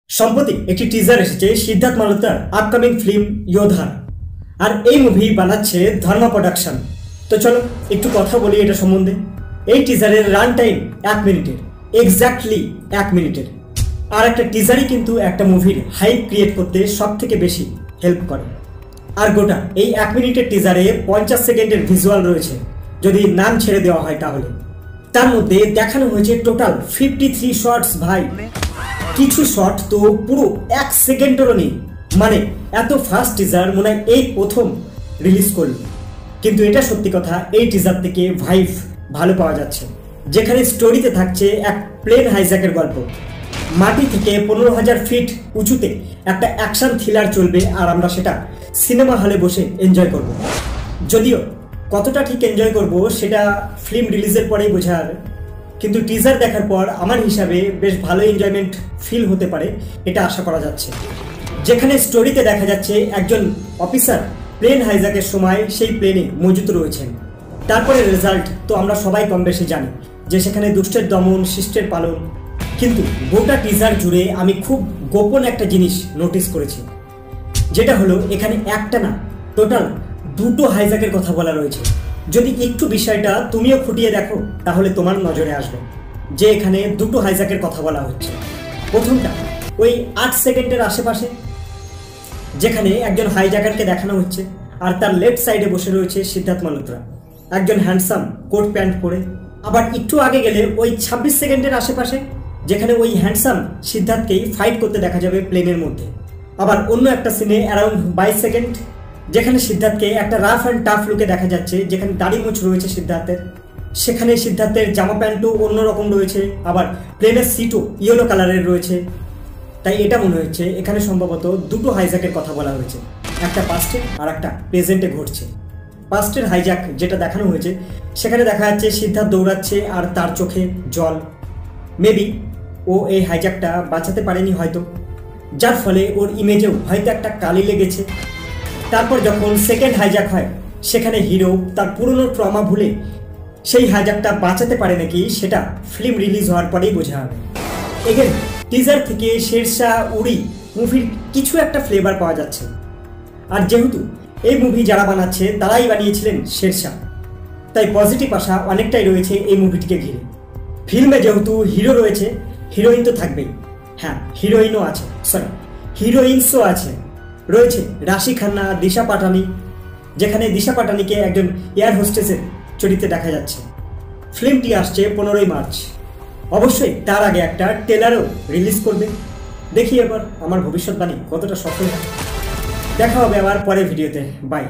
সম্প্রতি একটি টিজার এসেছে সিদ্ধার্থ মালহোত্রার আপকামিং ফিল্ম যোধা। আর এই মুভি বানাচ্ছে ধর্মা প্রোডাকশন। তো চলো একটু কথা বলি এটা সম্বন্ধে। এই টিজারের রান টাইম 1 মিনিটের, এক্স্যাক্টলি 1 মিনিটের। আর একটা টিজারই কিন্তু একটা মুভির হাইপ ক্রিয়েট করতে সব থেকে বেশি হেল্প করে। আর গোটা এই 1 মিনিটের টিজারে 50 সেকেন্ডের ভিজুয়াল রয়েছে যদি নাম ছেড়ে দেওয়া হয় তাহলে। তার মধ্যে দেখানো হয়েছে টোটাল 53 শর্টস। ভাই কিছু শট তো পুরো 1 সেকেন্ডেরও নেই। মানে এত ফাস্ট টিজার মনে হয় এই প্রথম রিলিজ করল। কিন্তু এটা সত্যি কথা, এই টিজার থেকে ভাইব ভালো পাওয়া যাচ্ছে। যেখানে স্টোরিতে থাকছে এক প্লেন হাইজ্যাকের গল্প, মাটি থেকে 15,000 ফিট উঁচুতে একটা অ্যাকশন থ্রিলার চলবে, আর আমরা সেটা সিনেমা হলে বসে এনজয় করব। যদিও কতটা ঠিক এনজয় করব সেটা ফিল্ম রিলিজের পরেই বোঝা যাবে, কিন্তু টিজার দেখার পর আমার হিসাবে বেশ ভালো এনজয়মেন্ট ফিল হতে পারে এটা আশা করা যাচ্ছে। যেখানে স্টোরিতে দেখা যাচ্ছে একজন অফিসার প্লেন হাইজ্যাকের সময় সেই প্লেনে মজুত রয়েছেন। তারপরে রেজাল্ট তো আমরা সবাই কম বেশি জানি যে সেখানে দুষ্টের দমন, শিষ্টের পালন। কিন্তু গোটা টিজার জুড়ে আমি খুব গোপন একটা জিনিস নোটিস করেছি, যেটা হলো এখানে একটা না টোটাল 2টো হাইজ্যাকের কথা বলা রয়েছে। যদি একটু বিষয়টা তুমিও খুঁটিয়ে দেখো তাহলে তোমার নজরে আসবে যে এখানে 2টো হাইজ্যাকের কথা বলা হচ্ছে। প্রথমটা ওই 8 সেকেন্ডের আশেপাশে, যেখানে একজন হাইজ্যাকারকে দেখানো হচ্ছে আর তার লেফট সাইডে বসে রয়েছে সিদ্ধার্থ মালহোত্রা, একজন হ্যান্ডসাম কোট প্যান্ট পরে। আবার একটু আগে গেলে ওই 26 সেকেন্ডের আশেপাশে, যেখানে ওই হ্যান্ডসাম সিদ্ধার্থকেই ফাইট করতে দেখা যাবে প্লেনের মধ্যে। আবার অন্য একটা সিনে অ্যারাউন্ড 22 সেকেন্ড, যেখানে সিদ্ধার্থকে একটা রাফ অ্যান্ড টাফ লুকে দেখা যাচ্ছে, যেখানে দাড়ি মুছ রয়েছে সিদ্ধার্থের। সেখানে সিদ্ধার্থের জামা প্যান্টও অন্যরকম রয়েছে, আবার প্লেনের সিটও ইয়েলো কালারের রয়েছে। তাই এটা মনে হচ্ছে এখানে সম্ভবত 2টো হাইজ্যাকের কথা বলা হয়েছে, একটা পাস্টে আর একটা প্রেজেন্টে ঘটছে। পাস্টের হাইজ্যাক যেটা দেখানো হয়েছে সেখানে দেখা যাচ্ছে সিদ্ধার্থ দৌড়াচ্ছে আর তার চোখে জল। মেবি ও এই হাইজ্যাকটা বাঁচাতে পারেনি হয়তো, যার ফলে ওর ইমেজেও হয়তো একটা কালি লেগেছে। তারপর যখন সেকেন্ড হাইজ্যাক হয় সেখানে হিরো তার পুরনো ট্রমা ভুলে সেই হাইজ্যাকটা বাঁচাতে পারে নাকি সেটা ফিল্ম রিলিজ হওয়ার পরেই বোঝা হবে। এগেন টিজার থেকে শেরশাহ, উরি মুভির কিছু একটা ফ্লেভার পাওয়া যাচ্ছে। আর যেহেতু এই মুভি যারা বানাচ্ছে তারাই বানিয়েছিলেন শেরশাহ, তাই পজিটিভ আশা অনেকটাই রয়েছে এই মুভিটিকে ঘিরে। ফিল্মে যেহেতু হিরো রয়েছে, হিরোইন তো থাকবেই। হ্যাঁ, হিরোইনও আছে, সরি হিরোইনসও আছে। রয়েছে রাশি খান্না, দিশা পাটানি, যেখানে দিশা পাটানিকে একজন এয়ার হোস্টেসের চরিত্রে দেখা যাচ্ছে। ফিল্মটি আসছে 15ই মার্চ। অবশ্যই তার আগে একটা ট্রেলারও রিলিজ করবে। দেখি এবার আমার ভবিষ্যৎবাণী কতটা সফল হয়। দেখা হবে আবার পরের ভিডিওতে। বাই।